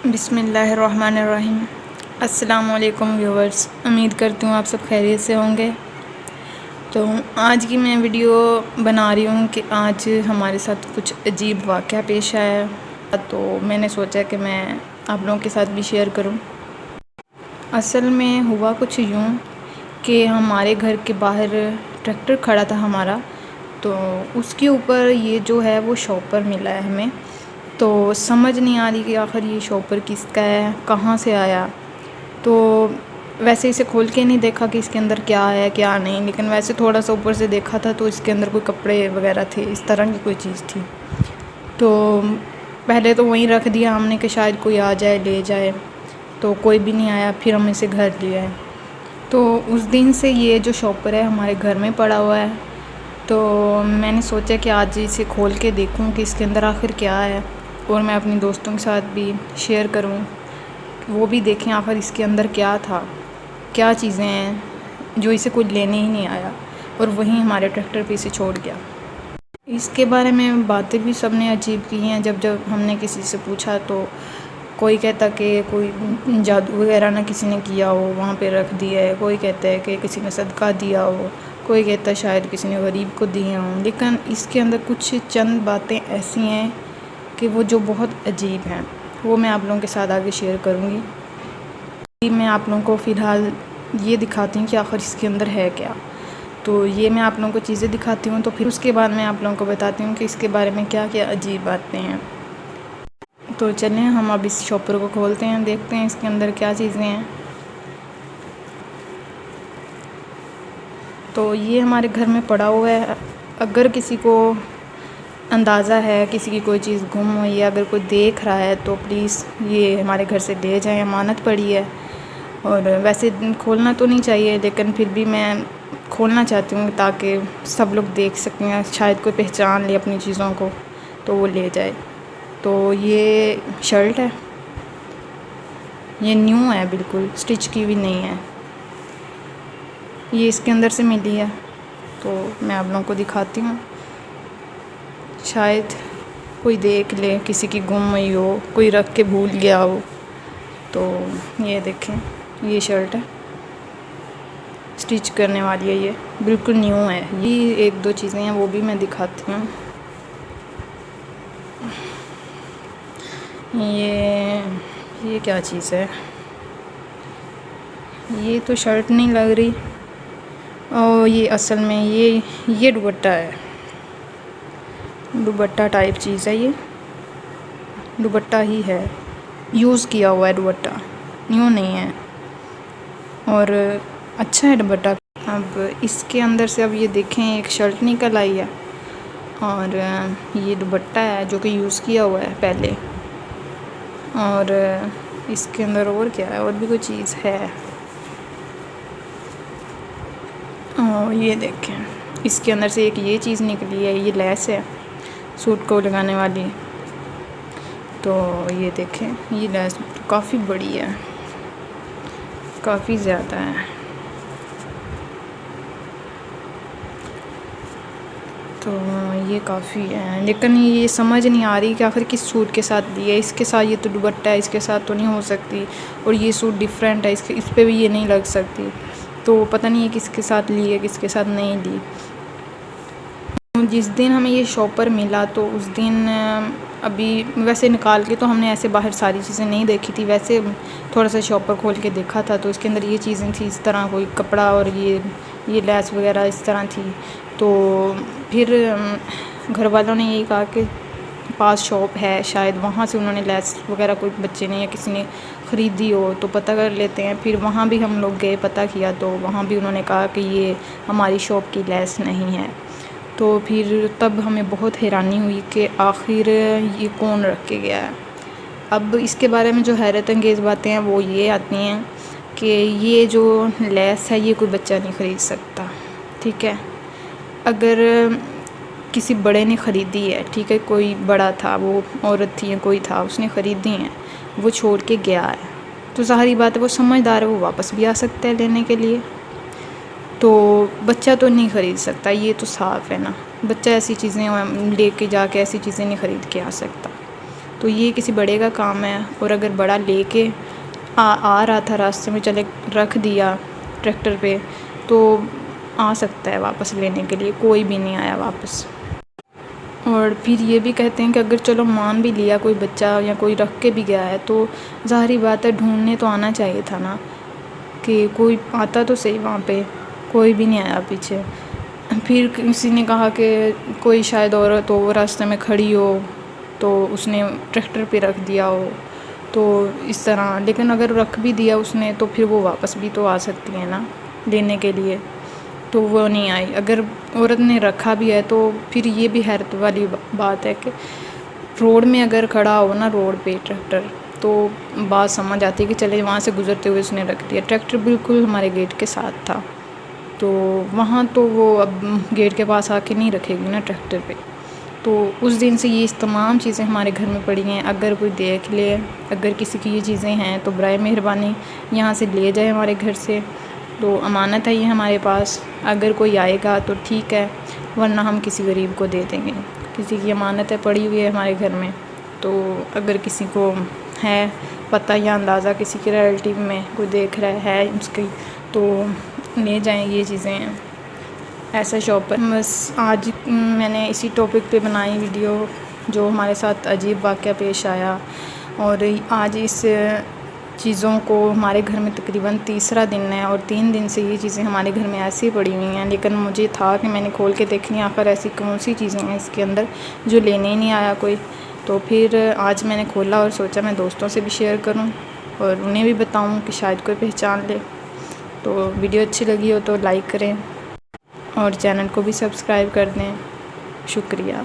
بسم اللہ الرحمن الرحیم۔ السلام علیکم ویورز، امید کرتی ہوں آپ سب خیریت سے ہوں گے۔ تو آج کی میں ویڈیو بنا رہی ہوں کہ آج ہمارے ساتھ کچھ عجیب واقعہ پیش آیا ہے، تو میں نے سوچا کہ میں آپ لوگوں کے ساتھ بھی شیئر کروں۔ اصل میں ہوا کچھ یوں کہ ہمارے گھر کے باہر ٹریکٹر کھڑا تھا ہمارا، تو اس کے اوپر یہ جو ہے وہ شاپر ملا ہے ہمیں، تو سمجھ نہیں آ رہی کہ آخر یہ شاپر کس کا ہے، کہاں سے آیا۔ تو ویسے اسے کھول کے نہیں دیکھا کہ اس کے اندر کیا ہے کیا نہیں، لیکن ویسے تھوڑا سا اوپر سے دیکھا تھا تو اس کے اندر کوئی کپڑے وغیرہ تھے، اس طرح کی کوئی چیز تھی۔ تو پہلے تو وہیں رکھ دیا ہم نے کہ شاید کوئی آ جائے لے جائے، تو کوئی بھی نہیں آیا، پھر ہم اسے گھر لے آئے۔ تو اس دن سے یہ جو شاپر ہے ہمارے گھر میں پڑا ہوا ہے، تو میں نے سوچا کہ آج اسے کھول کے دیکھوں کہ اس کے اندر آخر کیا ہے، اور میں اپنی دوستوں کے ساتھ بھی شیئر کروں، وہ بھی دیکھیں آخر اس کے اندر کیا تھا، کیا چیزیں ہیں جو اسے کوئی لینے ہی نہیں آیا اور وہیں ہمارے ٹریکٹر پہ اسے چھوڑ گیا۔ اس کے بارے میں باتیں بھی سب نے عجیب کی ہیں، جب ہم نے کسی سے پوچھا تو کوئی کہتا کہ کوئی جادو وغیرہ نہ کسی نے کیا ہو وہاں پہ رکھ دیا ہے، کوئی کہتا ہے کہ کسی نے صدقہ دیا ہو، کوئی کہتا ہے شاید کسی نے غریب کو دیے ہوں، لیکن اس کے اندر کچھ چند باتیں ایسی ہیں کہ وہ جو بہت عجیب ہیں، وہ میں آپ لوگوں کے ساتھ آگے شیئر کروں گی۔ میں آپ لوگوں کو فی الحال یہ دکھاتی ہوں کہ آخر اس کے اندر ہے کیا۔ تو یہ میں آپ لوگوں کو چیزیں دکھاتی ہوں، تو پھر اس کے بعد میں آپ لوگوں کو بتاتی ہوں کہ اس کے بارے میں کیا کیا عجیب باتیں ہیں۔ تو چلیں ہم اب اس شاپر کو کھولتے ہیں، دیکھتے ہیں اس کے اندر کیا چیزیں ہیں۔ تو یہ ہمارے گھر میں پڑا ہوا ہے، اگر کسی کو اندازہ ہے کسی کی کوئی چیز گم ہوئی ہے، اگر کوئی دیکھ رہا ہے تو پلیز یہ ہمارے گھر سے لے جائیں، امانت پڑی ہے۔ اور ویسے کھولنا تو نہیں چاہیے، لیکن پھر بھی میں کھولنا چاہتی ہوں تاکہ سب لوگ دیکھ سکیں، شاید کوئی پہچان لے اپنی چیزوں کو تو وہ لے جائے۔ تو یہ شرٹ ہے، یہ نیو ہے، بالکل سٹچ کی بھی نہیں ہے، یہ اس کے اندر سے ملی ہے۔ تو میں آپ لوگوں کو دکھاتی ہوں، شاید کوئی دیکھ لے، کسی کی گم ہوئی ہو، کوئی رکھ کے بھول گیا ہو۔ تو یہ دیکھیں، یہ شرٹ ہے، سٹچ کرنے والی ہے، یہ بالکل نیو ہے۔ یہ ایک دو چیزیں ہیں وہ بھی میں دکھاتی ہوں۔ یہ کیا چیز ہے، یہ تو شرٹ نہیں لگ رہی، اور یہ اصل میں یہ دوپٹہ ہے، دوپٹہ ٹائپ چیز ہے، یہ دوپٹہ ہی ہے، یوز کیا ہوا ہے دوپٹہ، نیو نہیں ہے، اور اچھا ہے دوپٹہ۔ اب اس کے اندر سے اب یہ دیکھیں ایک شرٹ نکل آئی ہے، اور یہ دوپٹہ ہے جو کہ یوز کیا ہوا ہے پہلے، اور اس کے اندر اور کیا ہے، اور بھی کوئی چیز ہے۔ یہ دیکھیں، اس کے اندر سے ایک یہ چیز نکلی ہے، یہ لیس ہے سوٹ کو لگانے والی۔ تو یہ دیکھیں، یہ لیس کافی بڑی ہے، کافی زیادہ ہے۔ تو یہ کافی ہے، لیکن یہ سمجھ نہیں آ رہی کہ آخر کس سوٹ کے ساتھ دی ہے۔ اس کے ساتھ یہ تو دوپٹہ ہے، اس کے ساتھ تو نہیں ہو سکتی، اور یہ سوٹ ڈیفرنٹ ہے، اس پہ بھی یہ نہیں لگ سکتی۔ تو پتہ نہیں ہے کس کے ساتھ لی ہے، کس کے ساتھ نہیں لی۔ جس دن ہمیں یہ شاپر ملا تو اس دن ابھی ویسے نکال کے تو ہم نے ایسے باہر ساری چیزیں نہیں دیکھی تھی، ویسے تھوڑا سا شاپر کھول کے دیکھا تھا، تو اس کے اندر یہ چیزیں تھیں، اس طرح کوئی کپڑا اور یہ لیس وغیرہ اس طرح تھی۔ تو پھر گھر والوں نے یہی کہا کہ پاس شاپ ہے، شاید وہاں سے انہوں نے لیس وغیرہ کوئی بچے نے یا کسی نے خریدی ہو تو پتہ کر لیتے ہیں۔ پھر وہاں بھی ہم لوگ گئے، پتہ کیا، تو وہاں بھی انہوں نے کہا کہ یہ ہماری شاپ کی لیس نہیں ہے۔ تو پھر تب ہمیں بہت حیرانی ہوئی کہ آخر یہ کون رکھ کے گیا ہے۔ اب اس کے بارے میں جو حیرت انگیز باتیں ہیں وہ یہ آتی ہیں کہ یہ جو لیس ہے یہ کوئی بچہ نہیں خرید سکتا، ٹھیک ہے۔ اگر کسی بڑے نے خریدی ہے، ٹھیک ہے، کوئی بڑا تھا، وہ عورت تھی یا کوئی تھا، اس نے خریدی ہیں، وہ چھوڑ کے گیا ہے، تو ظاہری بات ہے وہ سمجھدار ہے، وہ واپس بھی آ سکتا ہے لینے کے لیے۔ تو بچہ تو نہیں خرید سکتا، یہ تو صاف ہے نا، بچہ ایسی چیزیں لے کے جا کے ایسی چیزیں نہیں خرید کے آ سکتا۔ تو یہ کسی بڑے کا کام ہے، اور اگر بڑا لے کے آ رہا تھا راستے میں، چلے رکھ دیا ٹریکٹر پہ، تو آ سکتا ہے واپس لینے کے لیے، کوئی بھی نہیں آیا واپس۔ اور پھر یہ بھی کہتے ہیں کہ اگر چلو مان بھی لیا کوئی بچہ یا کوئی رکھ کے بھی گیا ہے، تو ظاہری بات ہے ڈھونڈنے تو آنا چاہیے تھا نا، کہ کوئی آتا تو صحیح، وہاں پہ کوئی بھی نہیں آیا پیچھے۔ پھر کسی نے کہا کہ کوئی شاید عورت ہو، وہ راستے میں کھڑی ہو، تو اس نے ٹریکٹر پہ رکھ دیا ہو، تو اس طرح۔ لیکن اگر رکھ بھی دیا اس نے، تو پھر وہ واپس بھی تو آ سکتی ہے نا لینے کے لیے، تو وہ نہیں آئی۔ اگر عورت نے رکھا بھی ہے تو پھر یہ بھی حیرت والی بات ہے کہ روڈ میں اگر کھڑا ہو نا، روڈ پہ ٹریکٹر، تو بات سمجھ آتی ہے کہ چلے وہاں سے گزرتے ہوئے اس نے رکھ دیا۔ ٹریکٹر بالکل ہمارے گیٹ کے ساتھ تھا، تو وہاں تو وہ اب گیٹ کے پاس آ کے نہیں رکھے گی نا ٹریکٹر پہ۔ تو اس دن سے یہ تمام چیزیں ہمارے گھر میں پڑی ہیں۔ اگر کوئی دیکھ لے، اگر کسی کی یہ چیزیں ہیں، تو برائے مہربانی یہاں سے لے جائے ہمارے گھر سے، تو امانت ہے یہ ہمارے پاس۔ اگر کوئی آئے گا تو ٹھیک ہے، ورنہ ہم کسی غریب کو دے دیں گے۔ کسی کی امانت ہے پڑی ہوئی ہے ہمارے گھر میں، تو اگر کسی کو ہے پتہ یا اندازہ، کسی کے ریلیٹیو میں کوئی دیکھ رہا ہے اس کی، تو لے جائیں یہ چیزیں ہیں ایسا شاپ پر۔ بس آج میں نے اسی ٹاپک پہ بنائی ویڈیو، جو ہمارے ساتھ عجیب واقعہ پیش آیا، اور آج اس چیزوں کو ہمارے گھر میں تقریباً تیسرا دن ہے، اور 3 دن سے یہ چیزیں ہمارے گھر میں ایسی پڑی ہوئی ہیں۔ لیکن مجھے تھا کہ میں نے کھول کے دیکھنی آخر ایسی کون سی چیزیں ہیں اس کے اندر جو لینے ہی نہیں آیا کوئی۔ تو پھر آج میں نے کھولا اور سوچا میں دوستوں سے بھی شیئر کروں اور انہیں بھی بتاؤں کہ شاید کوئی پہچان لے۔ تو ویڈیو اچھی لگی ہو تو لائک کریں اور چینل کو بھی سبسکرائب کر دیں۔ شکریہ۔